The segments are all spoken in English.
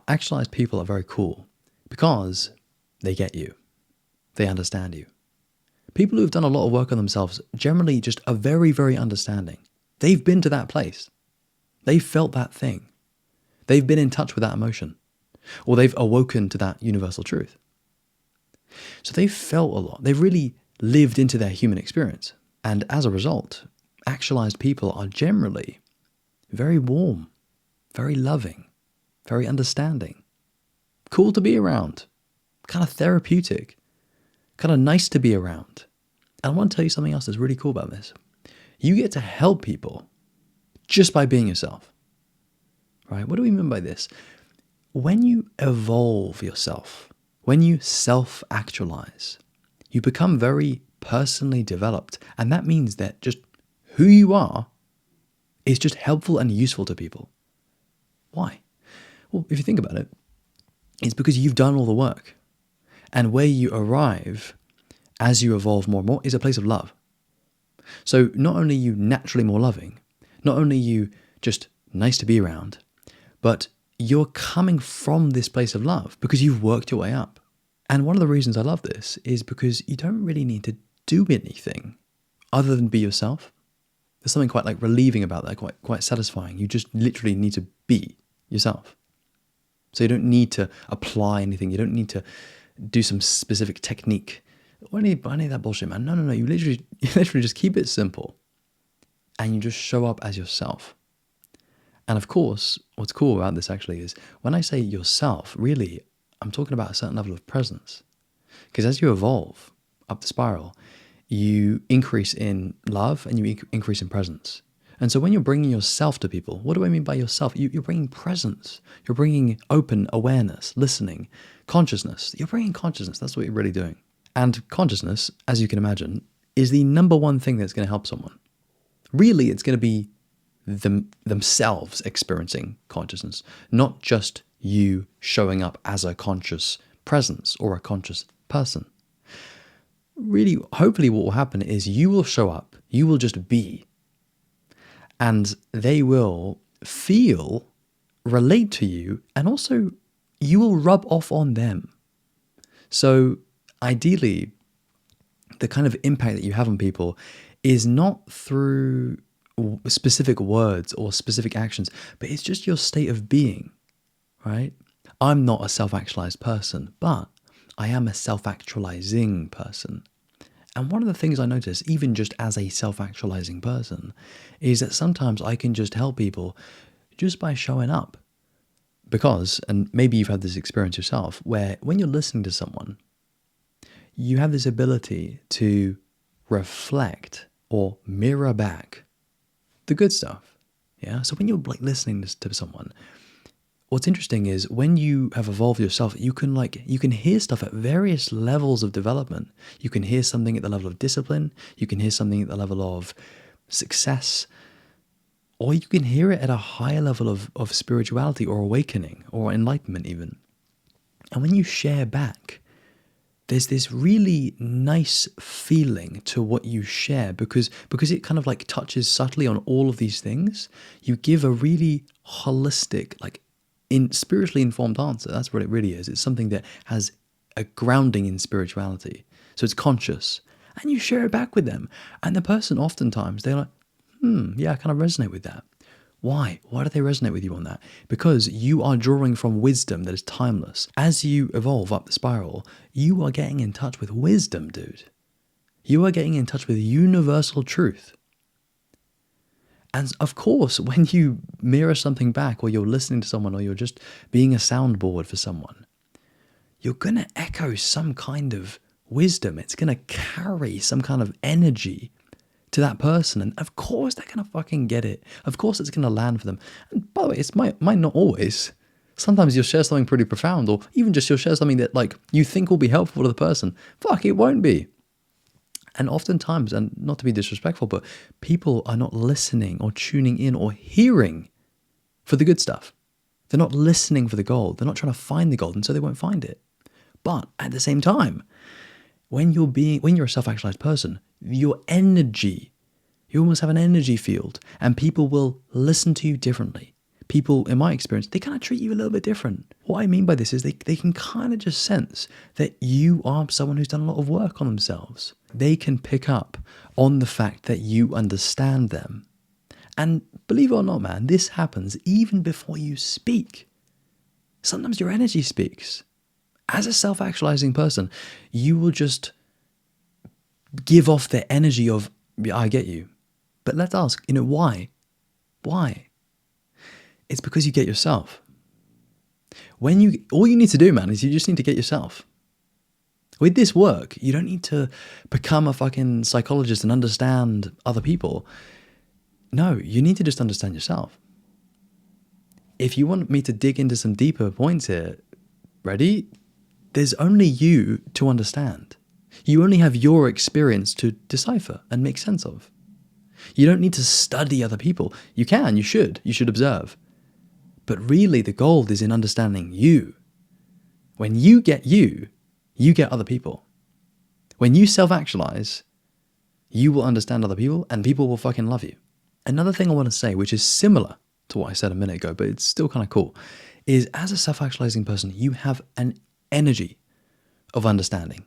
Actualized people are very cool because they get you. They understand you. People who've done a lot of work on themselves generally just are very, very understanding. They've been to that place. They've felt that thing. They've been in touch with that emotion. Or they've awoken to that universal truth. So they've felt a lot. They've really lived into their human experience. And as a result, actualized people are generally very warm, very loving, very understanding, cool to be around, kind of therapeutic, kind of nice to be around. And I want to tell you something else that's really cool about this. You get to help people just by being yourself. Right? What do we mean by this? When you evolve yourself, when you self-actualize, you become very personally developed. And that means that just who you are is just helpful and useful to people. Why? Well, if you think about it, it's because you've done all the work. And where you arrive as you evolve more and more is a place of love. So not only are you naturally more loving, not only are you just nice to be around, but you're coming from this place of love because you've worked your way up. And one of the reasons I love this is because you don't really need to do anything other than be yourself. There's something quite like relieving about that, quite satisfying. You just literally need to be yourself. So you don't need to apply anything. You don't need to do some specific technique. I need that bullshit, man. No. You literally just keep it simple. And you just show up as yourself. And of course, what's cool about this actually is when I say yourself, really, I'm talking about a certain level of presence. Because as you evolve up the spiral, you increase in love and you increase in presence. And so when you're bringing yourself to people, what do I mean by yourself? You're bringing presence. You're bringing open awareness, listening, consciousness. You're bringing consciousness. That's what you're really doing. And consciousness, as you can imagine, is the number one thing that's going to help someone. Really, it's going to be themselves experiencing consciousness, not just you showing up as a conscious presence or a conscious person. Really, hopefully what will happen is you will show up, you will just be, and they will feel, relate to you, and also you will rub off on them. So ideally, the kind of impact that you have on people is not through specific words or specific actions, but it's just your state of being, right? I'm not a self-actualized person, but I am a self-actualizing person. And one of the things I notice, even just as a self-actualizing person, is that sometimes I can just help people just by showing up. Because, and maybe you've had this experience yourself, where when you're listening to someone, you have this ability to reflect or mirror back the good stuff. Yeah. So when you're like listening to someone, what's interesting is when you have evolved yourself, you can hear stuff at various levels of development. You can hear something at the level of discipline. You can hear something at the level of success, or you can hear it at a higher level of spirituality or awakening or enlightenment even. And when you share back, there's this really nice feeling to what you share because it kind of like touches subtly on all of these things. You give a really holistic, like spiritually informed answer. That's what it really is. It's something that has a grounding in spirituality. So it's conscious. And you share it back with them. And the person oftentimes, they're like, yeah, I kind of resonate with that. Why? Why do they resonate with you on that? Because you are drawing from wisdom that is timeless. As you evolve up the spiral, you are getting in touch with wisdom, dude. You are getting in touch with universal truth. And of course, when you mirror something back, or you're listening to someone, or you're just being a soundboard for someone, you're going to echo some kind of wisdom. It's going to carry some kind of energy to that person. And of course, they're going to fucking get it. Of course, it's going to land for them. And by the way, it might not always. Sometimes you'll share something pretty profound, or even just you'll share something that like you think will be helpful to the person. Fuck, it won't be. And oftentimes, and not to be disrespectful, but people are not listening or tuning in or hearing for the good stuff. They're not listening for the gold. They're not trying to find the gold, and so they won't find it. But at the same time, when you're a self-actualized person, your energy, you almost have an energy field, and people will listen to you differently. people, in my experience, they kind of treat you a little bit different. What I mean by this is they can kind of just sense that you are someone who's done a lot of work on themselves. They can pick up on the fact that you understand them. And believe it or not, man, this happens even before you speak. Sometimes your energy speaks. As a self-actualizing person, you will just give off the energy of, yeah, I get you. But let's ask, why? Why? It's because you get yourself. All you need to do, man, is you just need to get yourself. With this work, you don't need to become a fucking psychologist and understand other people. No, you need to just understand yourself. If you want me to dig into some deeper points here, ready? There's only you to understand. You only have your experience to decipher and make sense of. You don't need to study other people. You can, you should observe. But really the gold is in understanding you. When you get other people. When you self-actualize, you will understand other people and people will fucking love you. Another thing I want to say, which is similar to what I said a minute ago, but it's still kind of cool, is as a self-actualizing person, you have an energy of understanding.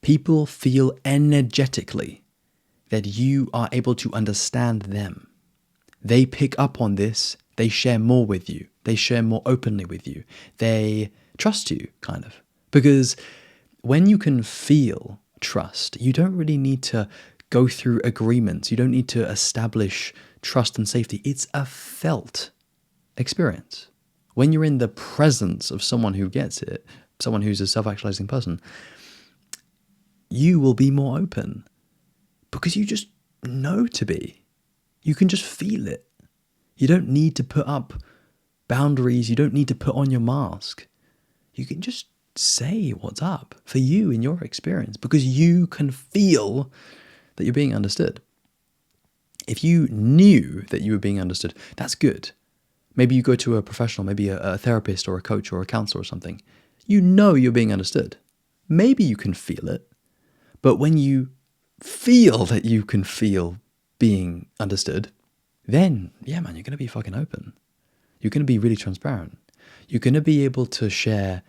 People feel energetically that you are able to understand them. They pick up on this. They share more with you. They share more openly with you. They trust you, kind of. Because when you can feel trust, you don't really need to go through agreements. You don't need to establish trust and safety. It's a felt experience. When you're in the presence of someone who gets it, someone who's a self-actualizing person, you will be more open because you just know to be. You can just feel it. You don't need to put up boundaries. You don't need to put on your mask. You can just say what's up for you in your experience because you can feel that you're being understood. If you knew that you were being understood, that's good. Maybe you go to a professional, maybe a therapist or a coach or a counselor or something. You know you're being understood. Maybe you can feel it. But when you feel that you can feel being understood, then, yeah, man, you're going to be fucking open. You're going to be really transparent. You're going to be able to share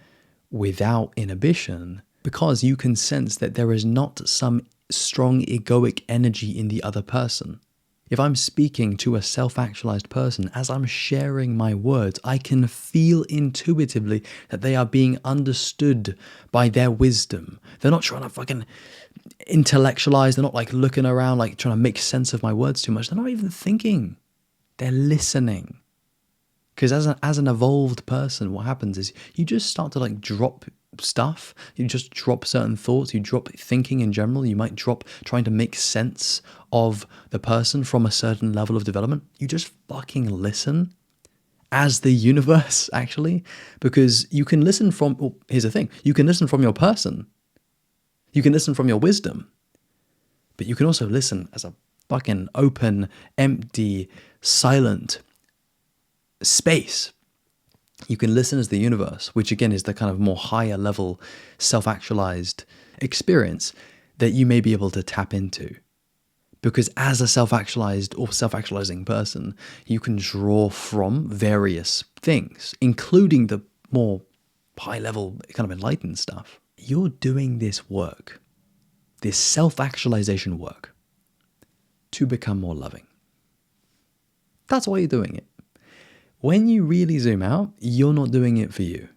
without inhibition because you can sense that there is not some strong egoic energy in the other person. If I'm speaking to a self-actualized person, as I'm sharing my words, I can feel intuitively that they are being understood by their wisdom. They're not trying to fucking intellectualize. They're not like looking around, like trying to make sense of my words too much. They're not even thinking. They're listening. Because as an evolved person, what happens is you just start to like drop stuff. You just drop certain thoughts. You drop thinking in general. You might drop trying to make sense of the person from a certain level of development. You just fucking listen as the universe, actually. Because you can listen from, well, here's the thing. You can listen from your person. You can listen from your wisdom. But you can also listen as a fucking open, empty, silent space. You can listen as the universe, which again is the kind of more higher level self-actualized experience that you may be able to tap into. Because as a self-actualized or self-actualizing person, you can draw from various things, including the more high level kind of enlightened stuff. You're doing this work, this self-actualization work, to become more loving. That's why you're doing it. When you really zoom out, you're not doing it for you.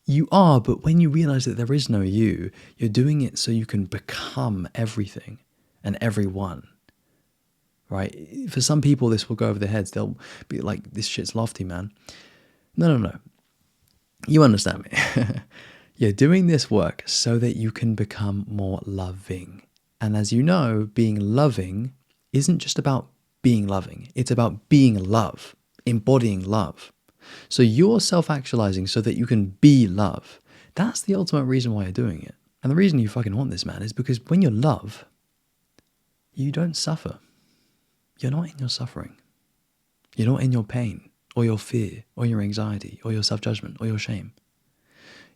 You are, but when you realize that there is no you, you're doing it so you can become everything and everyone, right? For some people, this will go over their heads. They'll be like, this shit's lofty, man. No. You understand me. You're doing this work so that you can become more loving. And as you know, being loving isn't just about being loving. It's about being love. Embodying love. So you're self-actualizing so that you can be love. That's the ultimate reason why you're doing it. And the reason you fucking want this, man, is because when you're love, you don't suffer. You're not in your suffering. You're not in your pain or your fear or your anxiety or your self-judgment or your shame.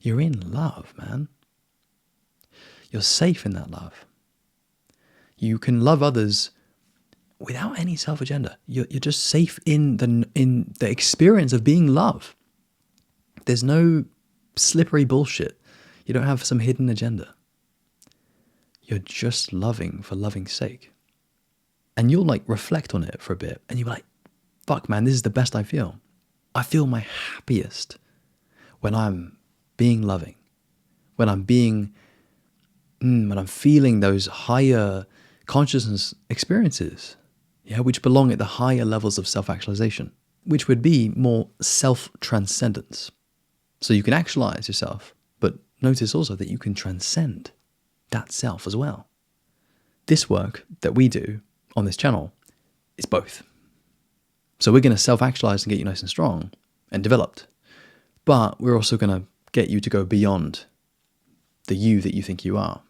You're in love, man. You're safe in that love. You can love others without any self-agenda. You're just safe in the experience of being love. There's no slippery bullshit. You don't have some hidden agenda. You're just loving for loving's sake. And you'll like reflect on it for a bit and you're like, fuck man, this is the best I feel. I feel my happiest when I'm being loving, when I'm feeling those higher consciousness experiences, which belong at the higher levels of self-actualization, which would be more self-transcendence. So you can actualize yourself, but notice also that you can transcend that self as well. This work that we do on this channel is both. So we're going to self-actualize and get you nice and strong and developed, but we're also going to get you to go beyond the you that you think you are.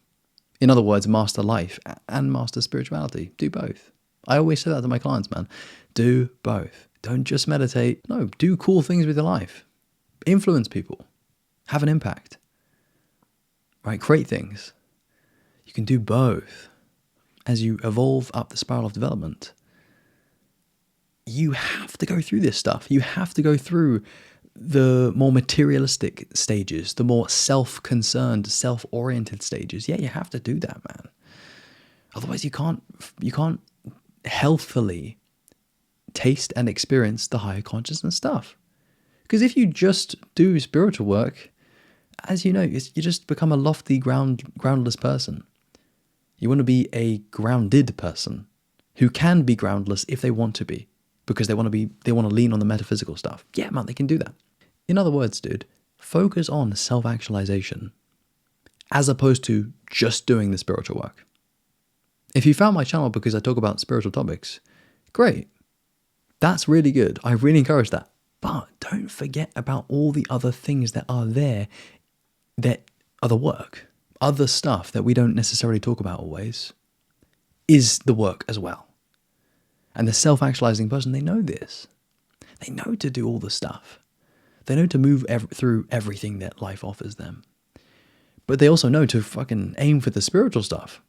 In other words, master life and master spirituality. Do both. I always say that to my clients, man. Do both. Don't just meditate. No, do cool things with your life. Influence people. Have an impact. Right? Create things. You can do both. As you evolve up the spiral of development, you have to go through this stuff. You have to go through the more materialistic stages, the more self-concerned, self-oriented stages. Yeah, you have to do that, man. Otherwise, you can't healthfully taste and experience the higher consciousness stuff. Because if you just do spiritual work, as you know, you just become a lofty, groundless person. You want to be a grounded person who can be groundless if they want to be, because they want to lean on the metaphysical stuff. Yeah, man, they can do that. In other words, dude, focus on self-actualization as opposed to just doing the spiritual work. If you found my channel because I talk about spiritual topics, great. That's really good. I really encourage that. But don't forget about all the other things that are there that are the work. Other stuff that we don't necessarily talk about always is the work as well. And the self-actualizing person, they know this. They know to do all the stuff. They know to move through everything that life offers them. But they also know to fucking aim for the spiritual stuff.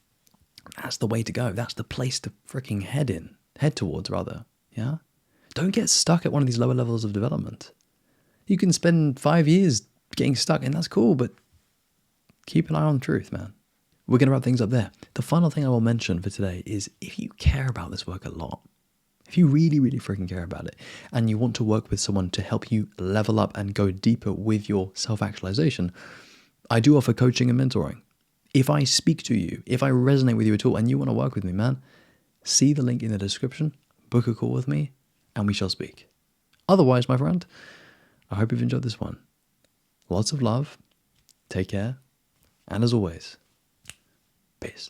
That's the way to go. That's the place to freaking head towards, rather. Yeah? Don't get stuck at one of these lower levels of development. You can spend 5 years getting stuck, and that's cool, but keep an eye on the truth, man. We're going to wrap things up there. The final thing I will mention for today is if you care about this work a lot, if you really, really freaking care about it, and you want to work with someone to help you level up and go deeper with your self-actualization, I do offer coaching and mentoring. If I speak to you, if I resonate with you at all, and you want to work with me, man, see the link in the description, book a call with me, and we shall speak. Otherwise, my friend, I hope you've enjoyed this one. Lots of love, take care, and as always, peace.